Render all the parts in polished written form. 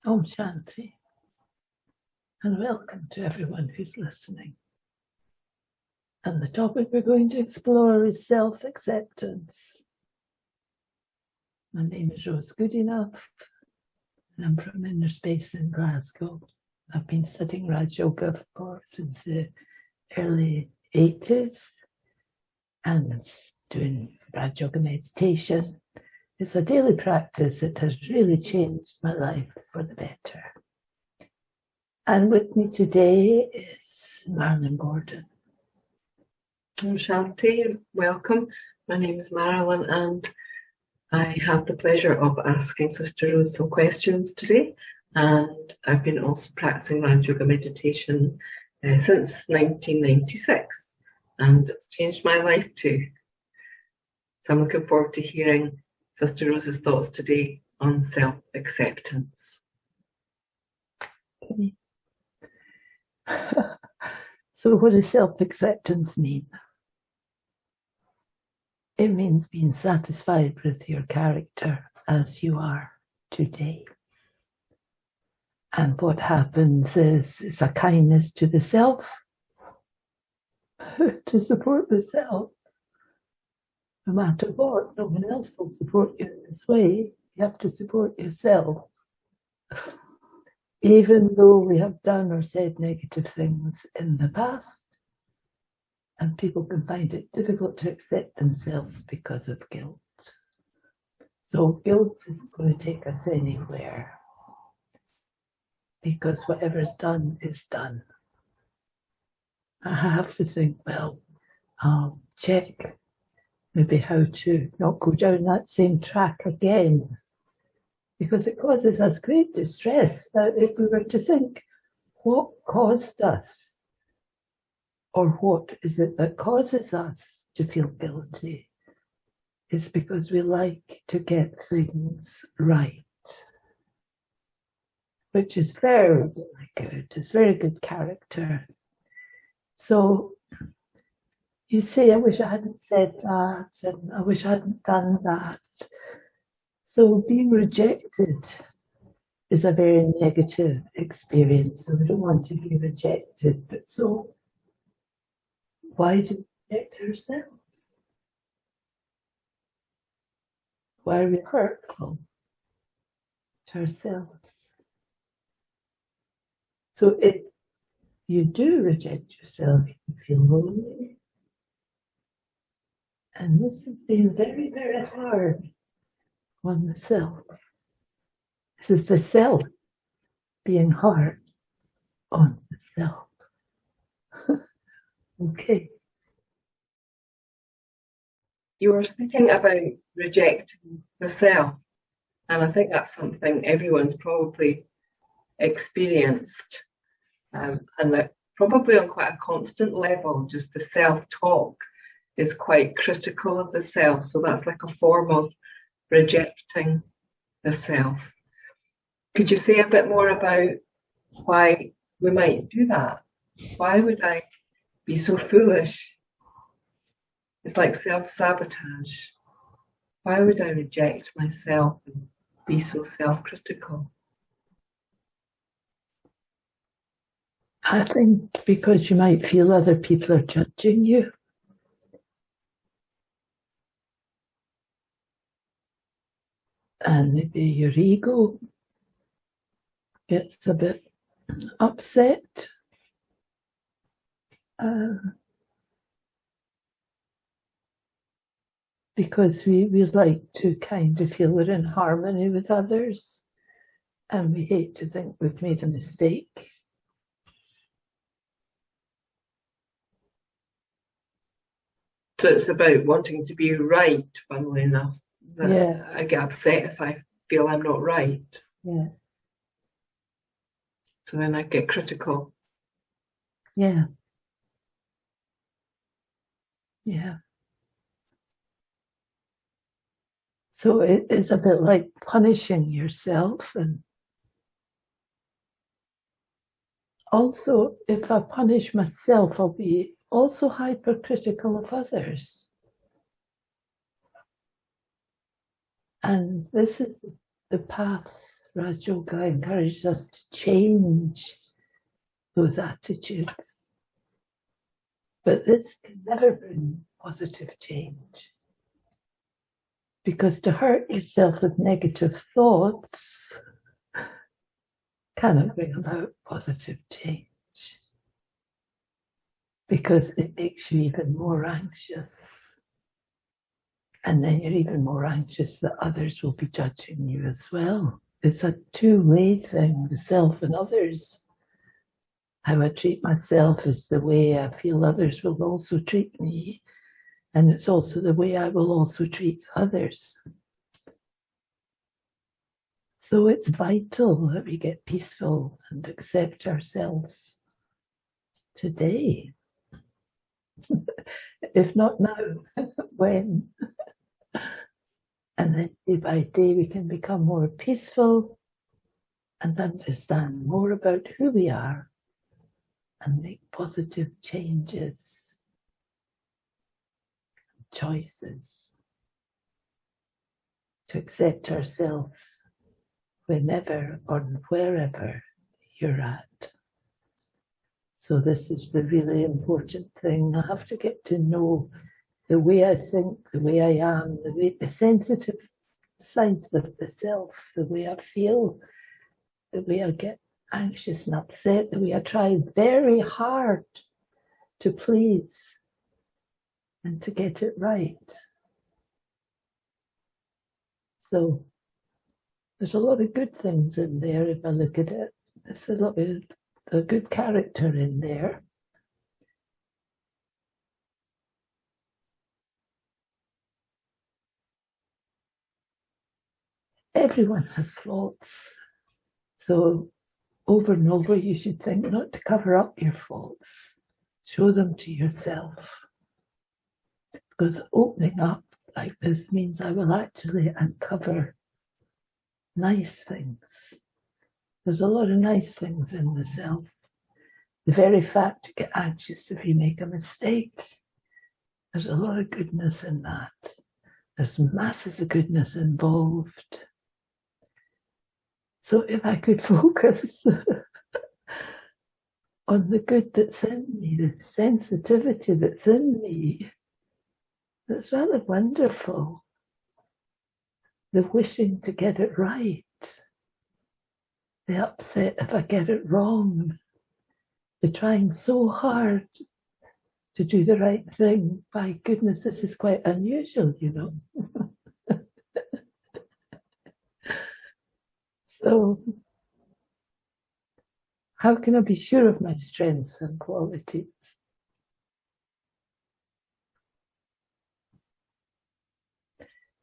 Om Shanti, and welcome to everyone who's listening. And the topic we're going to explore is self-acceptance. My name is Rose Goodenough, and I'm from Inner Space in Glasgow. I've been studying Raj Yoga since the early 80s and doing Raj Yoga meditation. It's a daily practice that has really changed my life for the better. And with me today is Marilyn Gordon. Om Shanti, welcome. My name is Marilyn and I have the pleasure of asking Sister Rose some questions today. And I've been also practicing Raj Yoga meditation since 1996, and it's changed my life too. So I'm looking forward to hearing Sister Rose's thoughts today on self-acceptance. Okay. So what does self-acceptance mean? It means being satisfied with your character as you are today. And what happens is it's a kindness to the self, to support the self. No matter what, no one else will support you in this way. You have to support yourself. Even though we have done or said negative things in the past, and people can find it difficult to accept themselves because of guilt. So guilt isn't going to take us anywhere, because whatever's done is done. I have to think, well, I'll check maybe how to not go down that same track again, because it causes us great distress that if we were to think, what caused us? Or what is it that causes us to feel guilty? It's because we like to get things right, which is very, very good. It's very good character. So you say, I wish I hadn't said that, and I wish I hadn't done that. So being rejected is a very negative experience. So we don't want to be rejected. But so why do we reject ourselves? Why are we hurtful to ourselves? So if you do reject yourself, you feel lonely. And this has been very, very hard on the self. This is the self being hard on the self. Okay. You were speaking about rejecting the self, and I think that's something everyone's probably experienced, and that probably on quite a constant level, just the self-talk is quite critical of the self. So that's like a form of rejecting the self. Could you say a bit more about why we might do that? Why would I be so foolish? It's like self-sabotage. Why would I reject myself and be so self-critical? I think because you might feel other people are judging you. And maybe your ego gets a bit upset. Because we like to kind of feel we're in harmony with others, and we hate to think we've made a mistake. So it's about wanting to be right, funnily enough. Yeah. I get upset if I feel I'm not right. Yeah. So then I get critical. Yeah. Yeah. So it is a bit like punishing yourself. And also, if I punish myself, I'll be also hypercritical of others. And this is the path Raj Yoga encourages us to change those attitudes. But this can never bring positive change. Because to hurt yourself with negative thoughts cannot bring about positive change. Because it makes you even more anxious. And then you're even more anxious that others will be judging you as well. It's a two-way thing, the self and others. How I treat myself is the way I feel others will also treat me. And it's also the way I will also treat others. So it's vital that we get peaceful and accept ourselves today. If not now, when? And then day by day we can become more peaceful and understand more about who we are and make positive changes, choices to accept ourselves whenever or wherever you're at. So this is the really important thing. I have to get to know the way I think, the way I am, the sensitive sides of the self, the way I feel, the way I get anxious and upset, the way I try very hard to please and to get it right. So there's a lot of good things in there if I look at it. There's a lot of the good character in there. Everyone has faults. So over and over you should think not to cover up your faults. Show them to yourself. Because opening up like this means I will actually uncover nice things. There's a lot of nice things in the self. The very fact you get anxious if you make a mistake, there's a lot of goodness in that. There's masses of goodness involved. So if I could focus on the good that's in me, the sensitivity that's in me, that's rather wonderful. The wishing to get it right, the upset if I get it wrong, the trying so hard to do the right thing. By goodness, this is quite unusual, you know. So, how can I be sure of my strengths and qualities?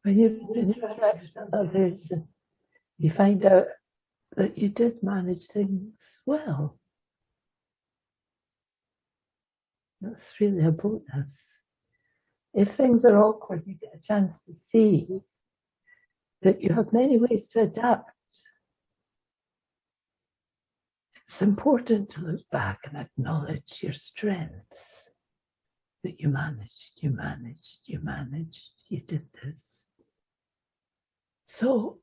When you interact with others, you find out that you did manage things well. That's really a bonus. If things are awkward, you get a chance to see that you have many ways to adapt. It's important to look back and acknowledge your strengths, that you managed, you did this. So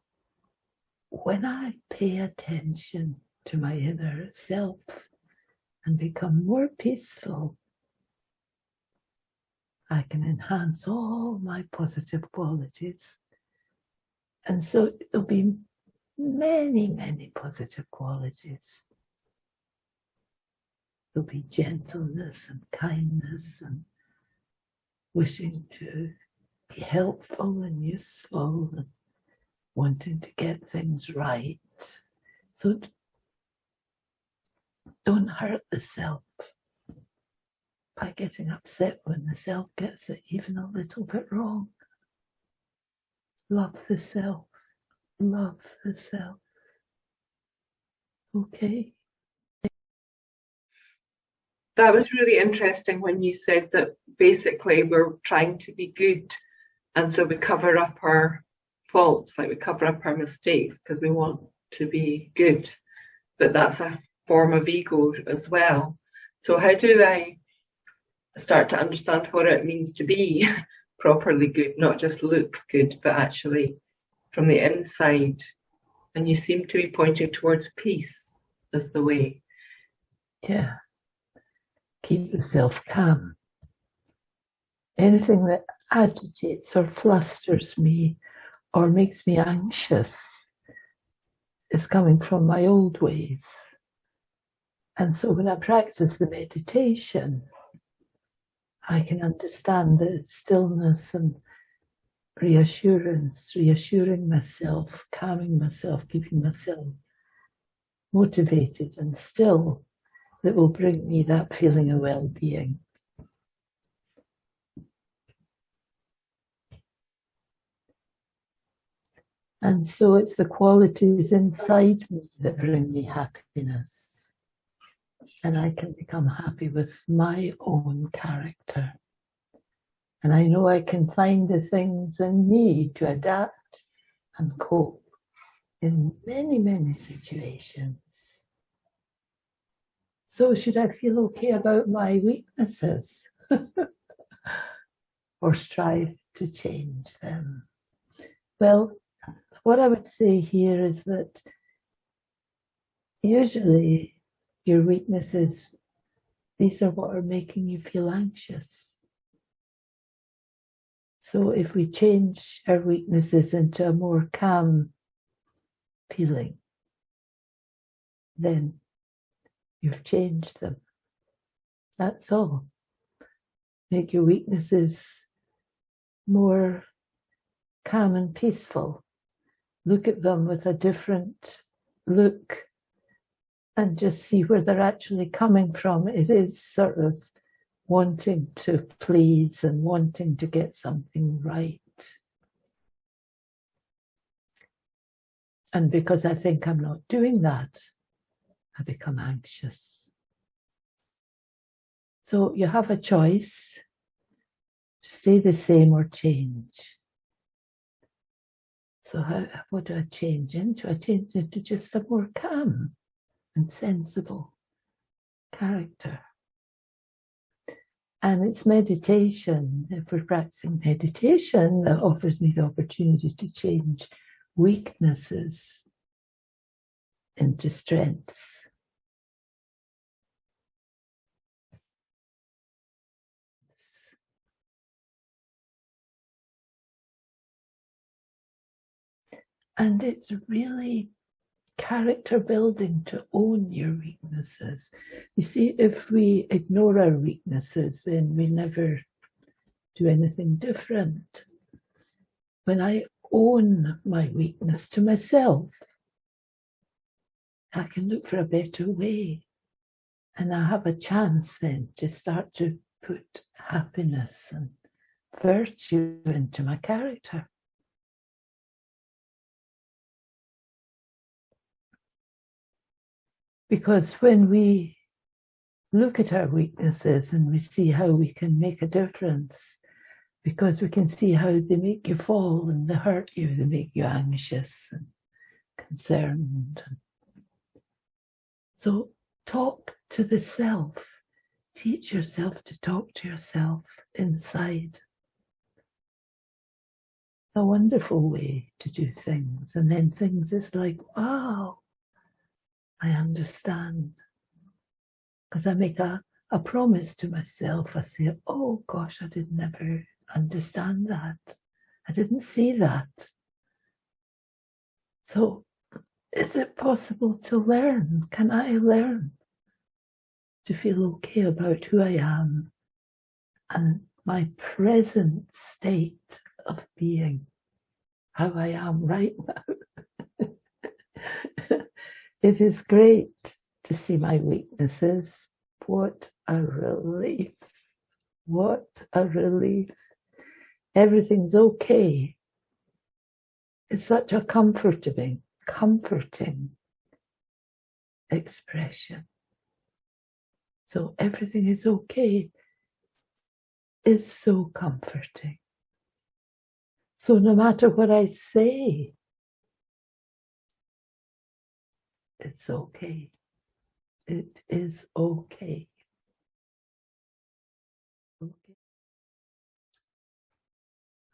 when I pay attention to my inner self and become more peaceful, I can enhance all my positive qualities. And so there'll be many, many positive qualities. There'll be gentleness and kindness and wishing to be helpful and useful and wanting to get things right. So don't hurt the self by getting upset when the self gets it even a little bit wrong. Love the self. Love the self. Okay? That was really interesting when you said that basically we're trying to be good, and so we cover up our faults, like we cover up our mistakes because we want to be good, but that's a form of ego as well. So how do I start to understand what it means to be properly good, not just look good, but actually from the inside and you seem to be pointing towards peace as the way. Yeah. Keep yourself calm. Anything that agitates or flusters me or makes me anxious is coming from my old ways. And so when I practice the meditation, I can understand that it's stillness and reassurance, reassuring myself, calming myself, keeping myself motivated and still, that will bring me that feeling of well-being. And so it's the qualities inside me that bring me happiness. And I can become happy with my own character. And I know I can find the things in me to adapt and cope in many, many situations. So should I feel okay about my weaknesses or strive to change them? Well, what I would say here is that usually your weaknesses, these are what are making you feel anxious. So if we change our weaknesses into a more calm feeling, then you've changed them. That's all. Make your weaknesses more calm and peaceful. Look at them with a different look and just see where they're actually coming from. It is sort of wanting to please and wanting to get something right. And because I think I'm not doing that, I become anxious. So you have a choice to stay the same or change. So what do I change into? I change into just a more calm and sensible character. And it's meditation, if we're practicing meditation, that offers me the opportunity to change weaknesses into strengths. And it's really character building to own your weaknesses. You see, if we ignore our weaknesses, then we never do anything different. When I own my weakness to myself, I can look for a better way. And I have a chance then to start to put happiness and virtue into my character. Because when we look at our weaknesses and we see how we can make a difference, because we can see how they make you fall and they hurt you, they make you anxious and concerned. So talk to the self. Teach yourself to talk to yourself inside. A wonderful way to do things. And then things is like, wow, I understand. Because I make a promise to myself. I say, oh gosh, I did never understand that. I didn't see that. So is it possible to learn? Can I learn to feel okay about who I am and my present state of being, how I am right now? It is great to see my weaknesses. What a relief. What a relief. Everything's okay. It's such a comforting expression. So everything is okay is so comforting. So no matter what I say, it's okay. It is okay.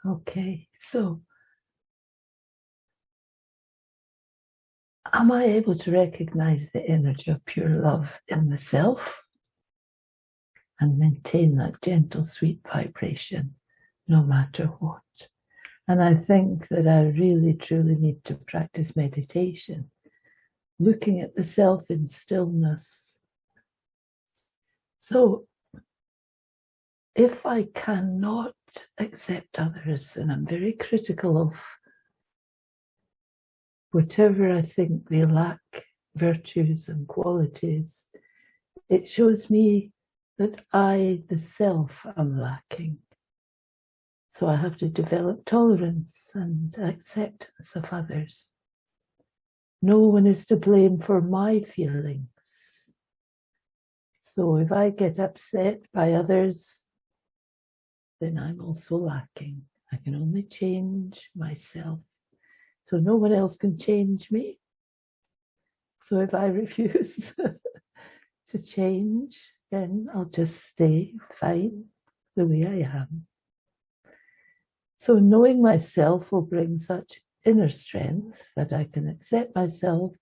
Okay, so am I able to recognize the energy of pure love in the self and maintain that gentle, sweet vibration no matter what? And I think that I really, truly need to practice meditation, looking at the self in stillness. So if I cannot accept others, and I'm very critical of whatever I think they lack virtues and qualities, it shows me that I, the self, am lacking. So I have to develop tolerance and acceptance of others. No one is to blame for my feelings. So if I get upset by others, then I'm also lacking. I can only change myself. So no one else can change me. So if I refuse to change, then I'll just stay fine the way I am. So knowing myself will bring such inner strength that I can accept myself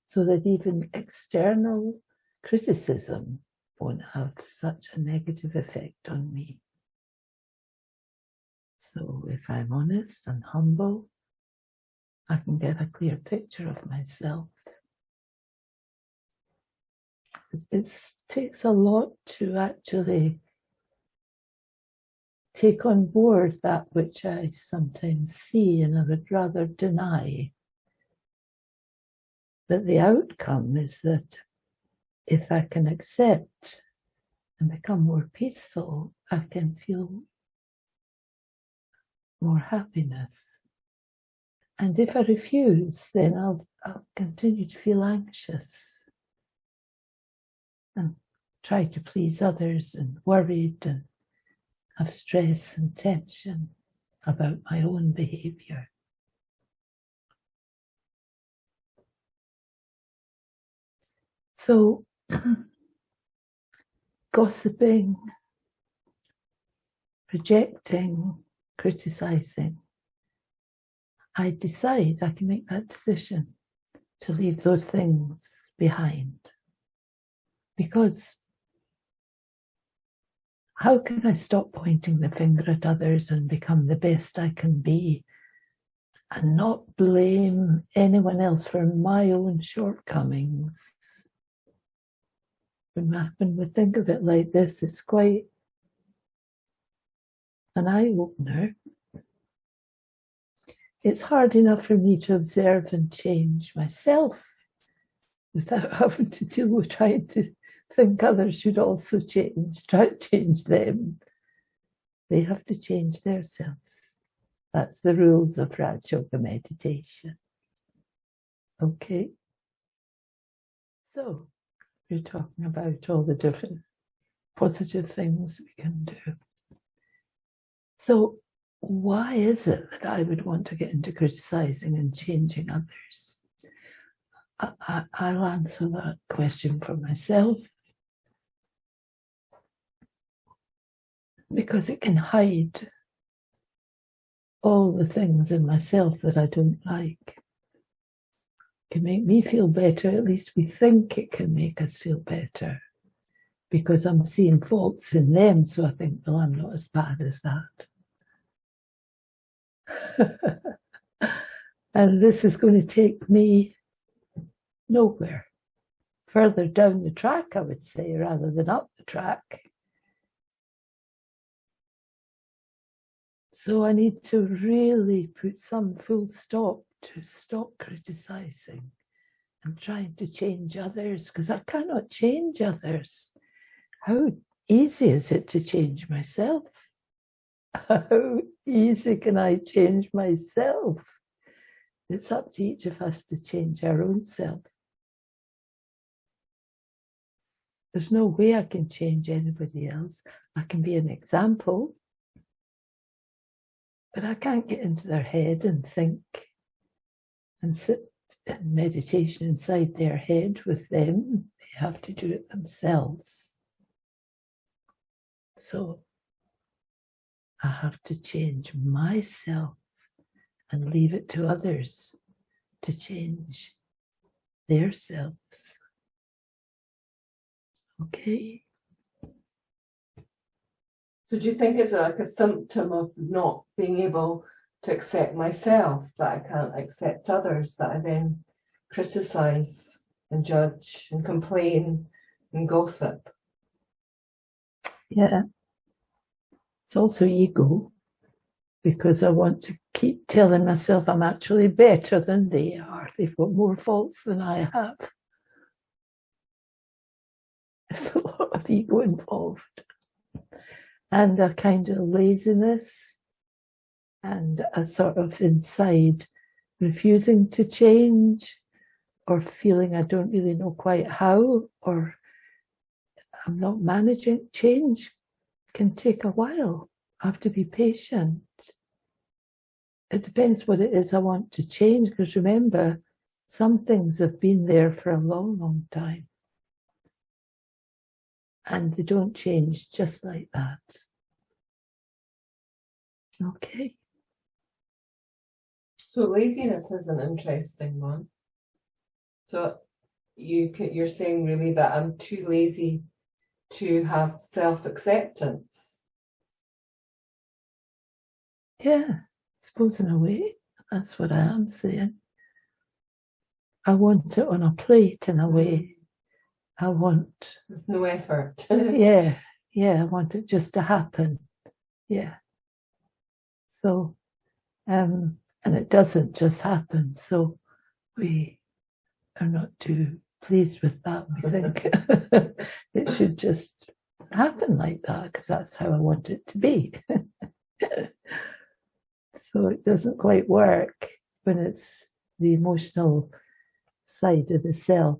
so that even external criticism won't have such a negative effect on me. So if I'm honest and humble, I can get a clear picture of myself. It takes a lot to actually take on board that which I sometimes see and I would rather deny. But the outcome is that if I can accept and become more peaceful, I can feel more happiness. And if I refuse, then I'll continue to feel anxious and try to please others and worried and have stress and tension about my own behavior. So gossiping, rejecting, criticizing, I decide I can make that decision to leave those things behind. Because how can I stop pointing the finger at others and become the best I can be and not blame anyone else for my own shortcomings? When we think of it like this, it's quite an eye-opener. It's hard enough for me to observe and change myself without having to deal with trying to think others should also change, try to change them. They have to change themselves. That's the rules of Raj Yoga meditation. Okay. So we're talking about all the different positive things we can do. So why is it that I would want to get into criticizing and changing others? I'll answer that question for myself. Because it can hide all the things in myself that I don't like. It can make me feel better, at least we think it can make us feel better. Because I'm seeing faults in them, so I think, well, I'm not as bad as that. And this is going to take me nowhere. Further down the track, I would say, rather than up the track. So I need to really put some full stop to stop criticizing and trying to change others, because I cannot change others. How easy is it to change myself? How easy can I change myself? It's up to each of us to change our own self. There's no way I can change anybody else. I can be an example, but I can't get into their head and think and sit in meditation inside their head with them. They have to do it themselves. So I have to change myself and leave it to others to change their selves. Okay. So do you think it's like a symptom of not being able to accept myself, that I can't accept others, that I then criticize and judge and complain and gossip? Yeah. It's also ego, because I want to keep telling myself I'm actually better than they are. They've got more faults than I have. There's a lot of ego involved. And a kind of laziness and a sort of inside refusing to change, or feeling I don't really know quite how, or I'm not managing. Change can take a while. I have to be patient. It depends what it is I want to change, because remember, some things have been there for a long, long time. And they don't change just like that. Okay. So laziness is an interesting one. So you're saying really that I'm too lazy to have self-acceptance. Yeah, I suppose in a way, that's what I am saying. I want it on a plate in a way. I want... There's no effort. yeah, I want it just to happen. Yeah. So, and it doesn't just happen. So we are not too pleased with that. We think it should just happen like that, because that's how I want it to be. So it doesn't quite work when it's the emotional side of the self.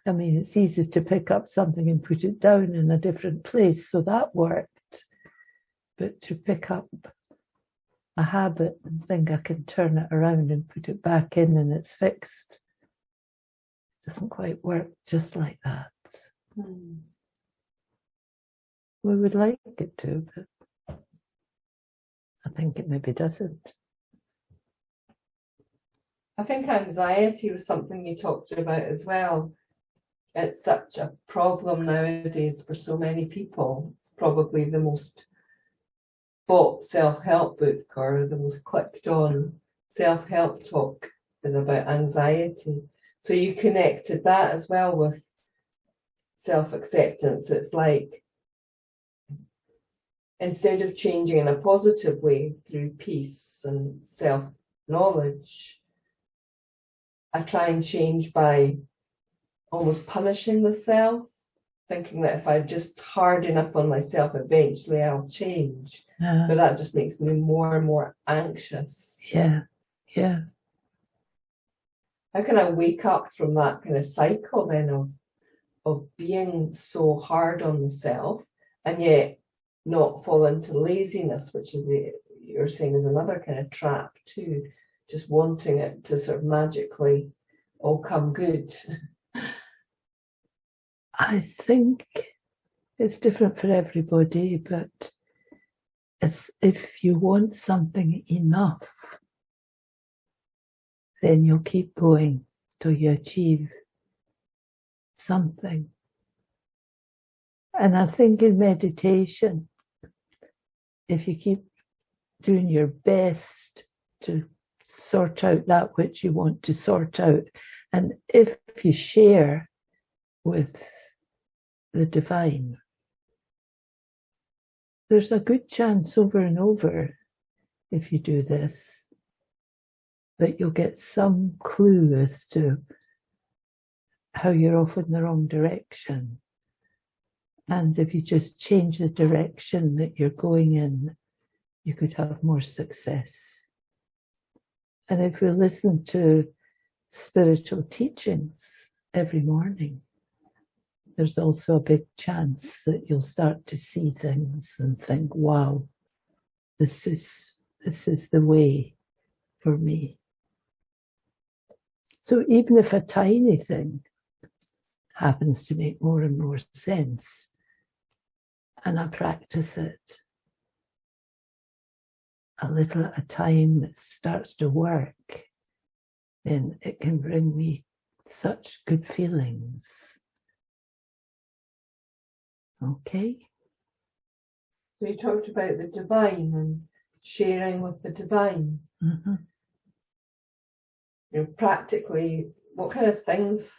I mean, it's easy to pick up something and put it down in a different place, so that worked. But to pick up a habit and think I can turn it around and put it back in and it's fixed, it doesn't quite work just like that. We would like it to, but I think it maybe doesn't. I think anxiety was something you talked about as well. It's such a problem nowadays for so many people. It's probably the most bought self-help book, or the most clicked on self-help talk is about anxiety. So you connected that as well with self-acceptance. It's like, instead of changing in a positive way through peace and self-knowledge, I try and change by almost punishing myself, thinking that if I'm just hard enough on myself, eventually I'll change. But that just makes me more and more anxious. Yeah. How can I wake up from that kind of cycle then of being so hard on the self, and yet not fall into laziness, which is you're saying is another kind of trap too, just wanting it to sort of magically all come good? I think it's different for everybody, but it's, if you want something enough, then you'll keep going till you achieve something. And I think in meditation, if you keep doing your best to sort out that which you want to sort out, and if you share with the divine, there's a good chance over and over, if you do this, that you'll get some clue as to how you're off in the wrong direction. And if you just change the direction that you're going in, you could have more success. And if we listen to spiritual teachings every morning, there's also a big chance that you'll start to see things and think, wow, this is the way for me. So even if a tiny thing happens to make more and more sense, and I practice it a little at a time, it starts to work, then it can bring me such good feelings. Okay. So you talked about the divine and sharing with the divine. Mm-hmm. You know, practically, what kind of things,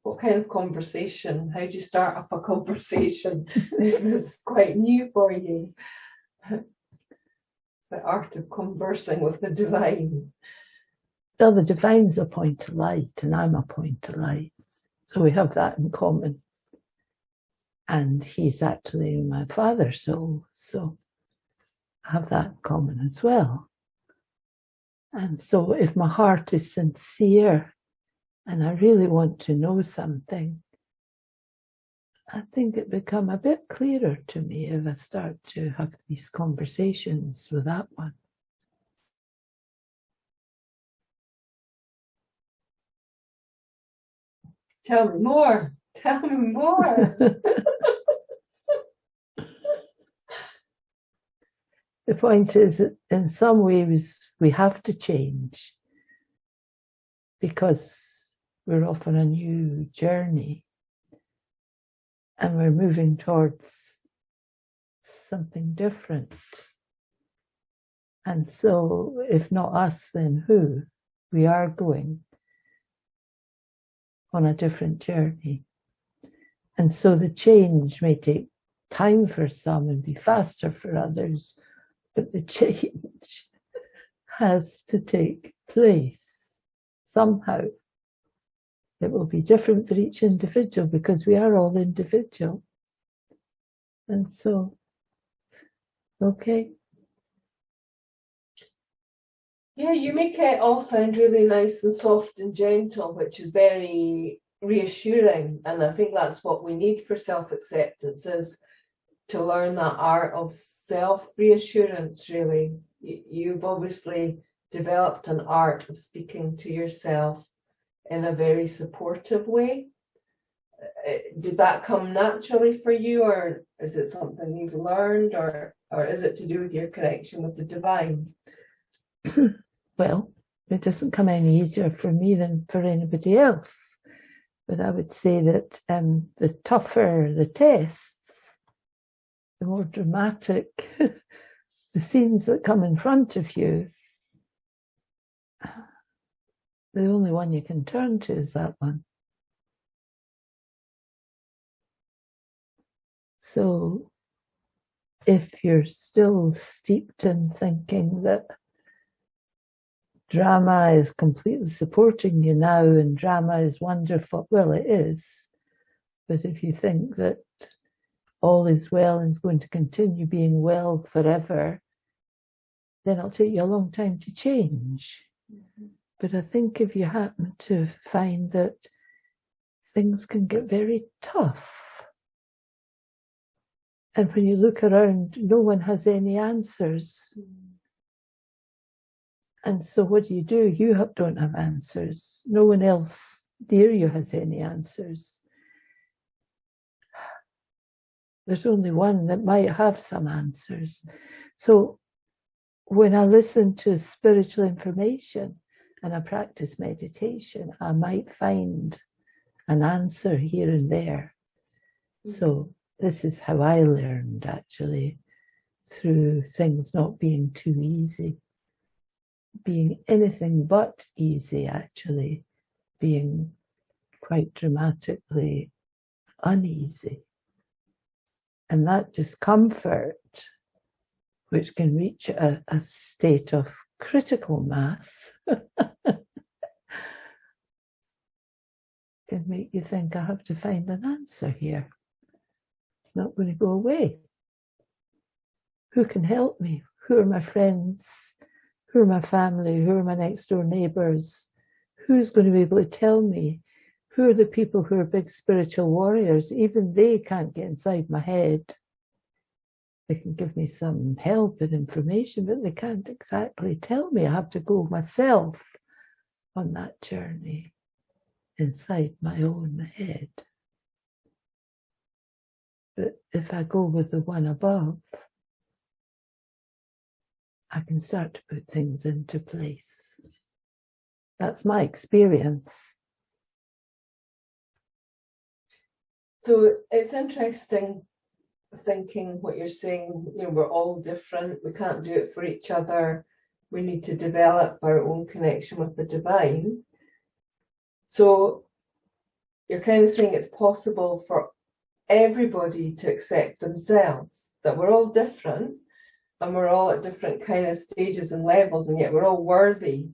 what kind of conversation, how do you start up a conversation if this is quite new for you? The art of conversing with the divine. Well, the divine's a point of light and I'm a point of light. So we have that in common. And he's actually my father's soul. So I have that in common as well. And so if my heart is sincere and I really want to know something, I think it become a bit clearer to me if I start to have these conversations with that one. Tell me more. Tell me more. The point is that in some ways we have to change because we're off on a new journey and we're moving towards something different. And so if not us, then who? We are going on a different journey. And so the change may take time for some and be faster for others, but the change has to take place somehow. It will be different for each individual because we are all individual. And so, okay. Yeah, you make it all sound really nice and soft and gentle, which is very reassuring. And I think that's what we need for self-acceptance, is to learn that art of self-reassurance, really. You've obviously developed an art of speaking to yourself in a very supportive way. Did that come naturally for you, or is it something you've learned, or is it to do with your connection with the divine? Well, it doesn't come any easier for me than for anybody else. But I would say that the tougher the tests, the more dramatic the scenes that come in front of you, the only one you can turn to is that one. So if you're still steeped in thinking that drama is completely supporting you now and drama is wonderful, well, it is. But if you think that all is well and is going to continue being well forever, then it'll take you a long time to change. Mm-hmm. But I think if you happen to find that things can get very tough, and when you look around, no one has any answers. Mm-hmm. And so what do? You don't have answers. No one else near you has any answers. There's only one that might have some answers. So when I listen to spiritual information and I practice meditation, I might find an answer here and there. Mm-hmm. So this is how I learned, actually, through things not being too easy, being anything but easy, actually, being quite dramatically uneasy. And that discomfort, which can reach a state of critical mass, can make you think, I have to find an answer here. It's not going to go away. Who can help me? Who are my friends? Who are my family? Who are my next door neighbours? Who's going to be able to tell me? Who are the people who are big spiritual warriors? Even they can't get inside my head. They can give me some help and information, but they can't exactly tell me. I have to go myself on that journey inside my own head. But if I go with the one above, I can start to put things into place. That's my experience. So it's interesting thinking what you're saying, we're all different, we can't do it for each other, we need to develop our own connection with the divine. So you're kind of saying it's possible for everybody to accept themselves, that we're all different and we're all at different kind of stages and levels, and yet we're all worthy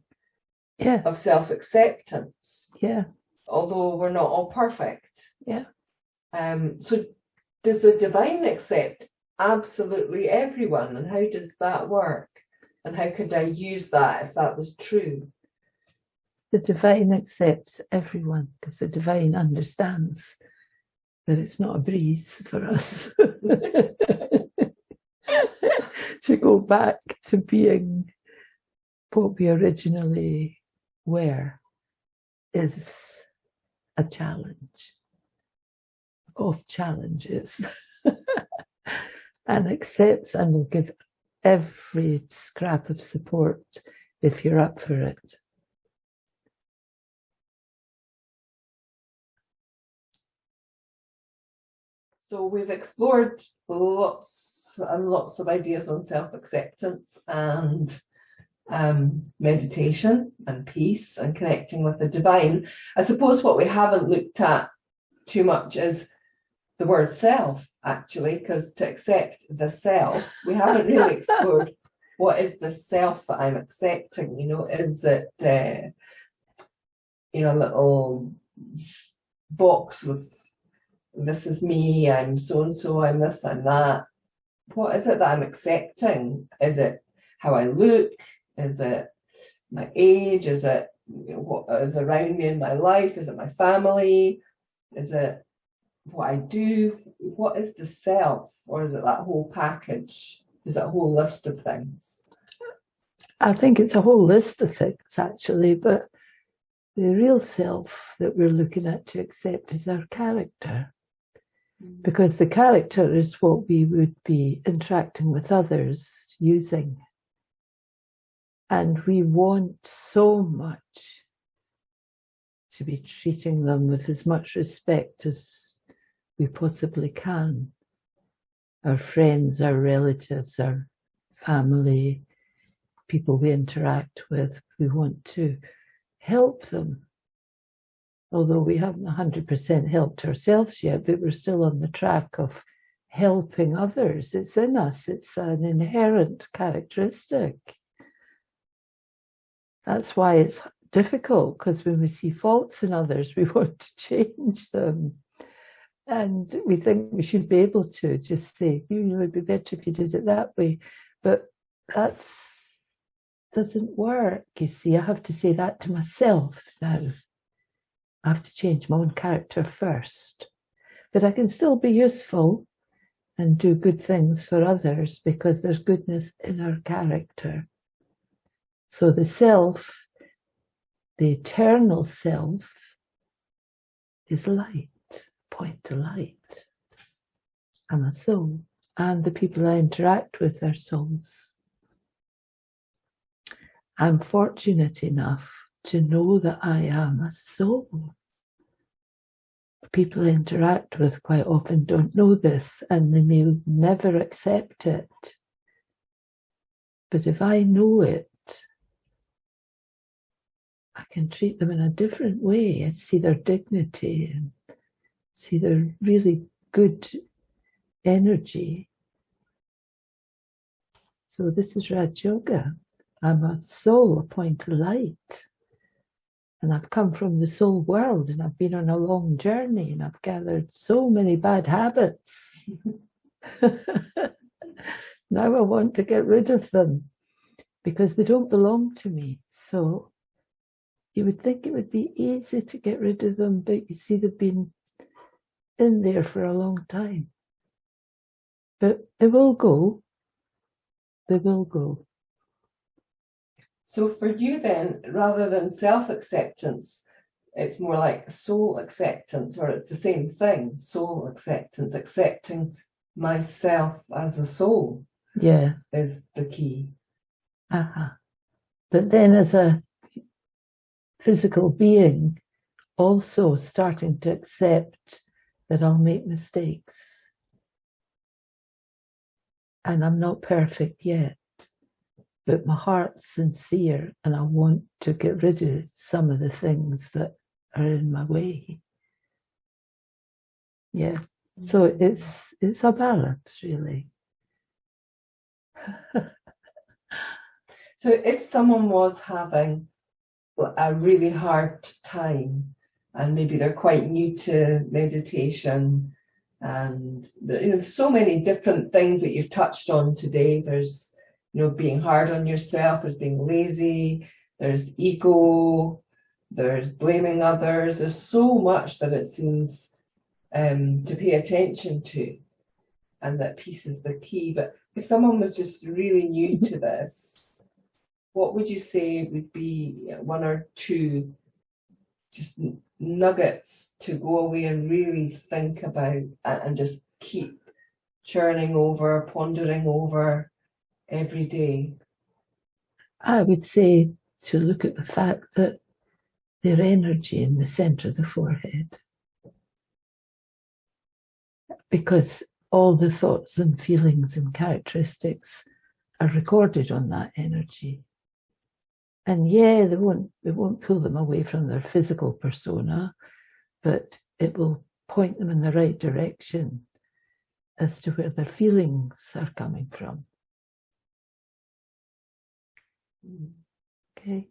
of self-acceptance. Yeah. Although we're not all perfect. Yeah. So does the divine accept absolutely everyone, and how does that work? And how could I use that if that was true? The divine accepts everyone because the divine understands that it's not a breeze for us to go back to being what we originally were is a challenge of challenges and accepts and will give every scrap of support if you're up for it. So we've explored lots and lots of ideas on self-acceptance and meditation and peace and connecting with the divine. I suppose what we haven't looked at too much is the word self, actually, because to accept the self, we haven't really explored what is the self that I'm accepting. Is it a little box with this is me, I'm so and so, I'm this, I'm that. What is it that I'm accepting? Is it how I look? Is it my age? Is it what is around me in my life? Is it my family? Is it what I do? What is the self? Or is it that whole package? Is it a whole list of things? I think it's a whole list of things, actually, but the real self that we're looking at to accept is our character. Because the character is what we would be interacting with others using. And we want so much to be treating them with as much respect as we possibly can. Our friends, our relatives, our family, people we interact with, we want to help them. Although we haven't 100% helped ourselves yet, but we're still on the track of helping others. It's in us. It's an inherent characteristic. That's why it's difficult, because when we see faults in others, we want to change them. And we think we should be able to just say, it would be better if you did it that way. But that doesn't work, you see. I have to say that to myself now. I have to change my own character first. But I can still be useful and do good things for others because there's goodness in our character. So the self, the eternal self, is light, point to light. I'm a soul, and the people I interact with are souls. I'm fortunate enough to know that I am a soul. People I interact with quite often don't know this, and they may never accept it. But if I know it, I can treat them in a different way and see their dignity and see their really good energy. So this is Raj Yoga. I'm a soul, a point of light. And I've come from the soul world, and I've been on a long journey, and I've gathered so many bad habits. Now I want to get rid of them because they don't belong to me. So you would think it would be easy to get rid of them, but you see, they've been in there for a long time. But they will go. They will go. So for you then, rather than self-acceptance, it's more like soul acceptance, or it's the same thing, soul acceptance, accepting myself as a soul. Yeah. Is the key. But then as a physical being, also starting to accept that I'll make mistakes. And I'm not perfect yet, but my heart's sincere and I want to get rid of some of the things that are in my way. Yeah. So it's a balance, really. So if someone was having a really hard time and maybe they're quite new to meditation and there's so many different things that you've touched on today. There's being hard on yourself, there's being lazy, there's ego, there's blaming others. There's so much that it seems to pay attention to, and that peace is the key. But if someone was just really new to this, what would you say would be one or two just nuggets to go away and really think about and just keep churning over, pondering over every day? I would say to look at the fact that their energy in the center of the forehead, because all the thoughts and feelings and characteristics are recorded on that energy. And yeah, they won't pull them away from their physical persona, but it will point them in the right direction as to where their feelings are coming from. Okay.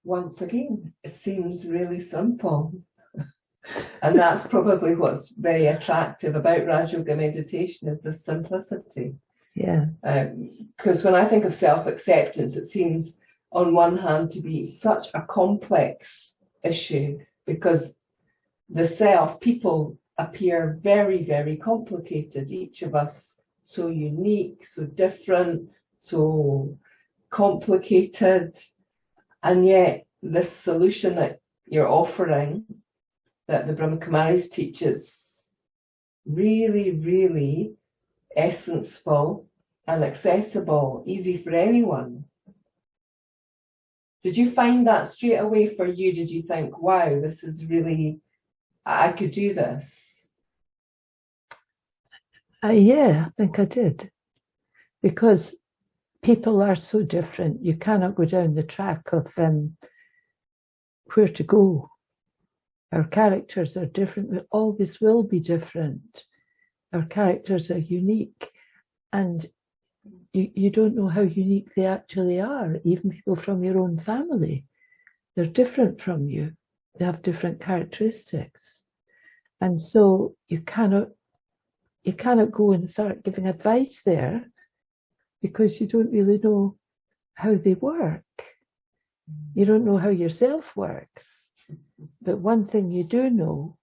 Once again, it seems really simple. And that's probably what's very attractive about Raj Yoga meditation, is the simplicity. Yeah. Because when I think of self-acceptance, it seems on one hand to be such a complex issue, because the self, people appear very, very complicated. Each of us so unique, so different, so complicated. And yet this solution that you're offering, that the Brahma Kumaris teaches, really, really essenceful and accessible, easy for anyone. Did you find that straight away for you? Did you think, wow, this is really, I could do this? Yeah, I think I did. Because people are so different. You cannot go down the track of where to go. Our characters are different. We always will be different. Our characters are unique. And you don't know how unique they actually are. Even people from your own family, they're different from you. They have different characteristics. And so you cannot go and start giving advice there, because you don't really know how they work. You don't know how yourself works. But one thing you do know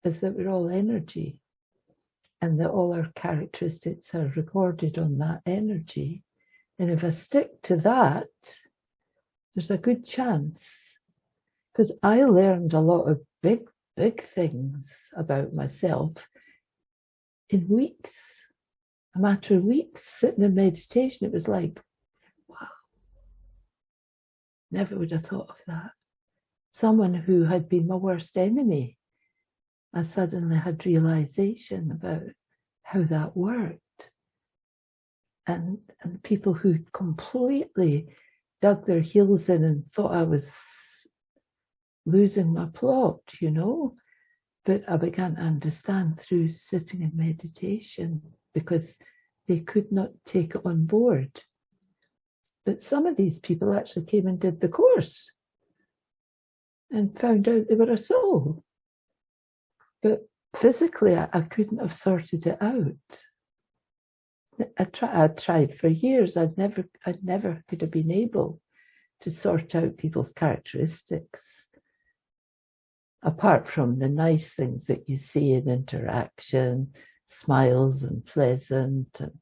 is that we're all energy, and that all our characteristics are recorded on that energy. And if I stick to that, there's a good chance. Because I learned a lot of big, big things about myself in weeks. A matter of weeks, sitting in meditation, it was like, wow, never would have thought of that. Someone who had been my worst enemy, I suddenly had realization about how that worked. And people who completely dug their heels in and thought I was losing my plot, But I began to understand through sitting in meditation, because they could not take it on board. But some of these people actually came and did the course and found out they were a soul. But physically, I couldn't have sorted it out. I tried for years. I'd never could have been able to sort out people's characteristics, apart from the nice things that you see in interaction, smiles and pleasant and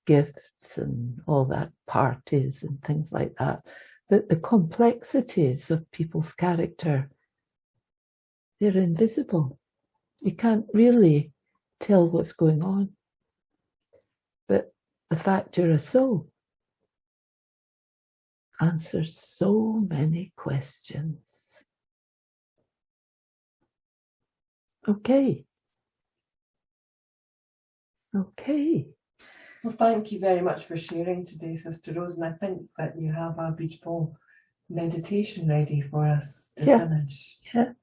gifts and all that, parties and things like that. But the complexities of people's character, they're invisible. You can't really tell what's going on. But the fact you're a soul answers so many questions. Okay. Okay. Well, thank you very much for sharing today, Sister Rose, and I think that you have a beautiful meditation ready for us to finish. Yeah.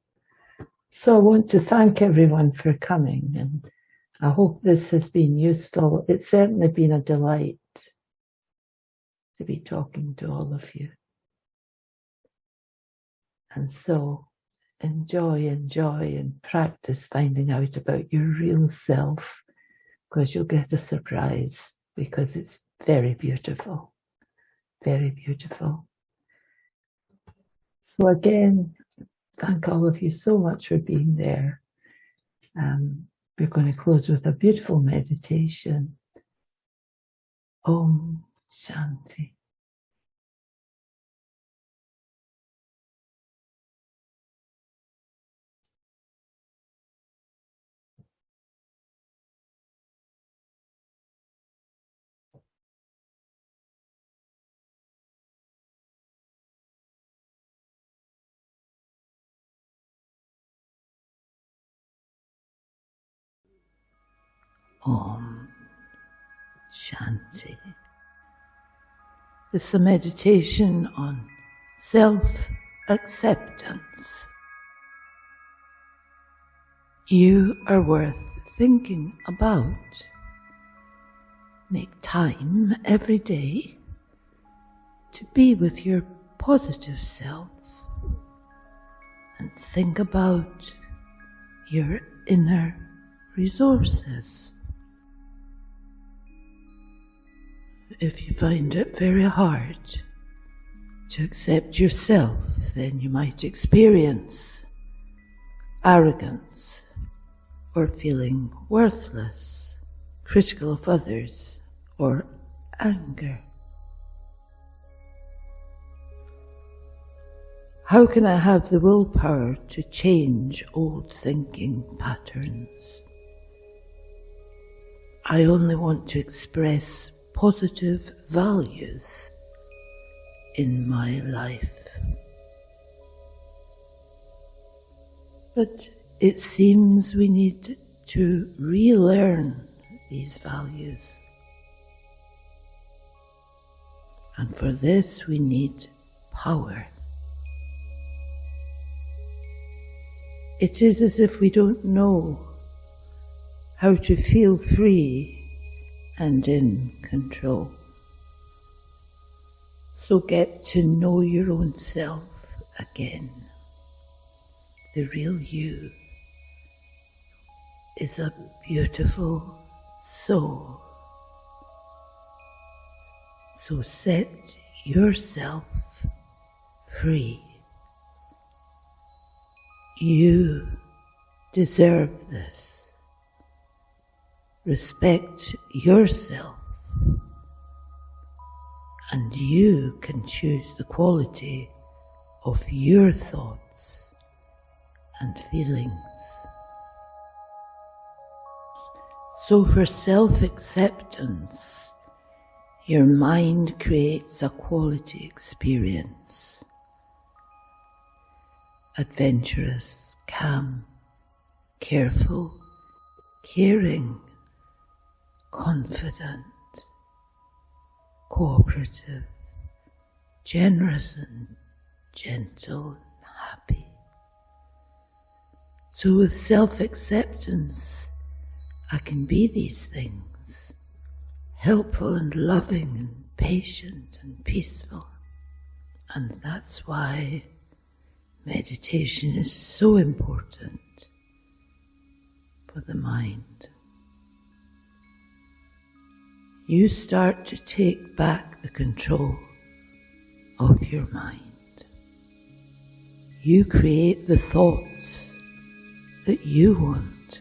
So I want to thank everyone for coming, and I hope this has been useful. It's certainly been a delight to be talking to all of you. And so enjoy, and practice finding out about your real self, because you'll get a surprise, because it's very beautiful. Very beautiful. So again, thank all of you so much for being there. We're going to close with a beautiful meditation. Om Shanti. Om Shanti. This is a meditation on self-acceptance. You are worth thinking about. Make time every day to be with your positive self and think about your inner resources. If you find it very hard to accept yourself, then you might experience arrogance or feeling worthless, critical of others, or anger. How can I have the willpower to change old thinking patterns? I only want to express positive values in my life. But it seems we need to relearn these values. And for this we need power. It is as if we don't know how to feel free and in control. So get to know your own self again. The real you is a beautiful soul. So set yourself free. You deserve this. Respect yourself, and you can choose the quality of your thoughts and feelings. So for self-acceptance, your mind creates a quality experience. Adventurous, calm, careful, caring, confident, cooperative, generous and gentle and happy. So with self-acceptance, I can be these things, helpful and loving and patient and peaceful. And that's why meditation is so important for the mind. You start to take back the control of your mind. You create the thoughts that you want.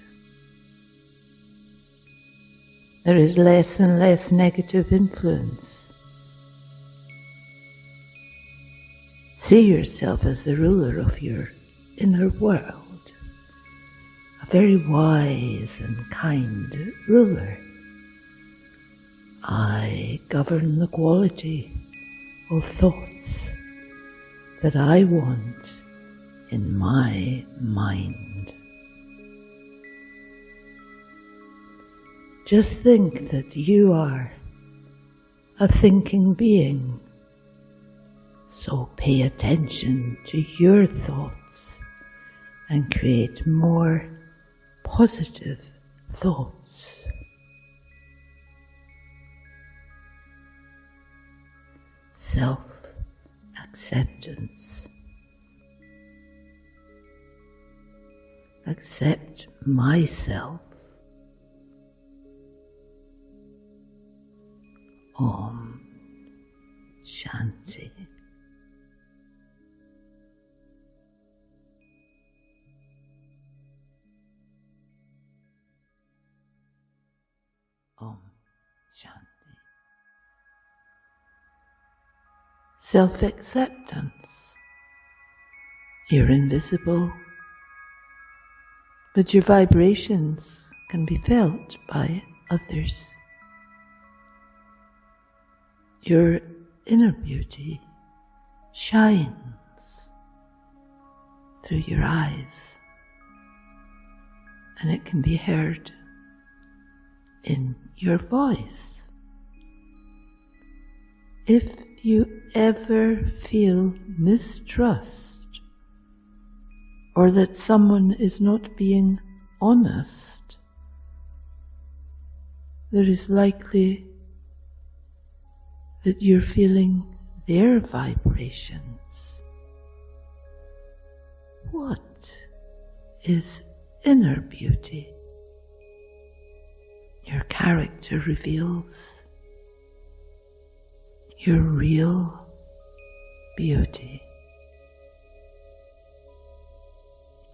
There is less and less negative influence. See yourself as the ruler of your inner world, a very wise and kind ruler. I govern the quality of thoughts that I want in my mind. Just think that you are a thinking being. So pay attention to your thoughts and create more positive thoughts. Self-acceptance. Accept myself. Om Shanti. Om Shanti. Self-acceptance. You're invisible, but your vibrations can be felt by others. Your inner beauty shines through your eyes, and it can be heard in your voice. If you ever feel mistrust or that someone is not being honest, there is likely that you're feeling their vibrations. What is inner beauty? Your character reveals your real beauty.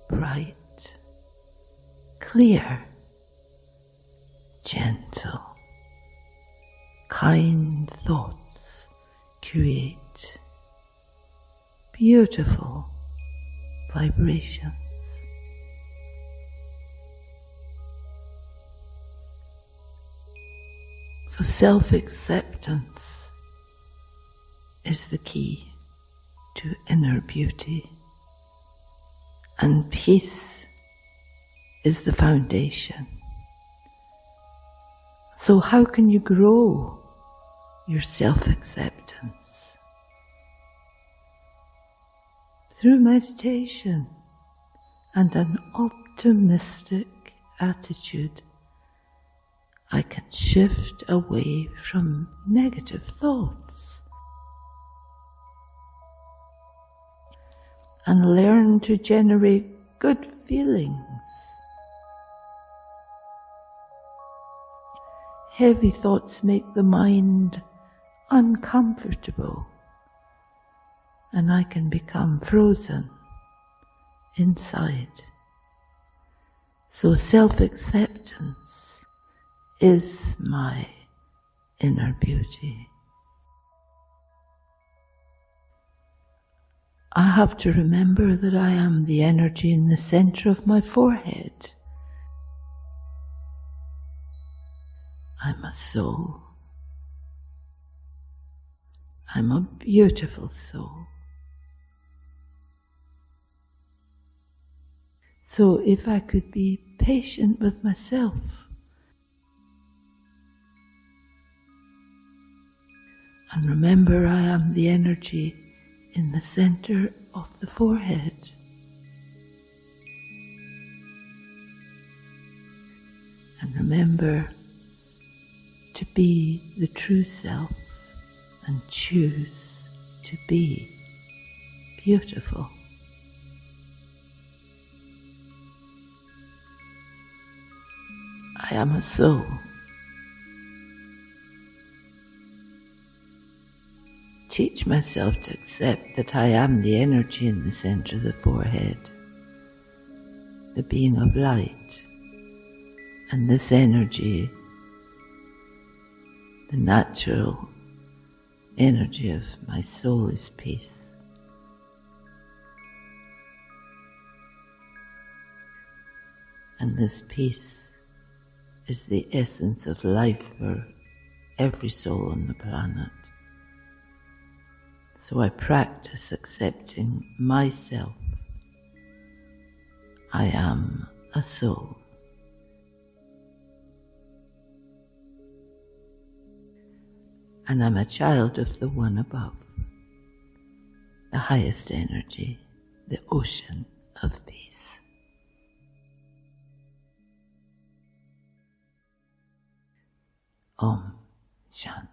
Bright, clear, gentle, kind thoughts create beautiful vibrations. So self-acceptance is the key to inner beauty, and peace is the foundation. So how can you grow your self-acceptance? Through meditation and an optimistic attitude, I can shift away from negative thoughts and learn to generate good feelings. Heavy thoughts make the mind uncomfortable, and I can become frozen inside. So self-acceptance is my inner beauty. I have to remember that I am the energy in the center of my forehead. I'm a soul. I'm a beautiful soul. So if I could be patient with myself and remember I am the energy in the center of the forehead. And remember to be the true self and choose to be beautiful. I am a soul. Teach myself to accept that I am the energy in the center of the forehead, the being of light, and this energy, the natural energy of my soul, is peace. And this peace is the essence of life for every soul on the planet. So I practice accepting myself. I am a soul. and I'm a child of the one above, the highest energy, the ocean of peace. Om Shanti.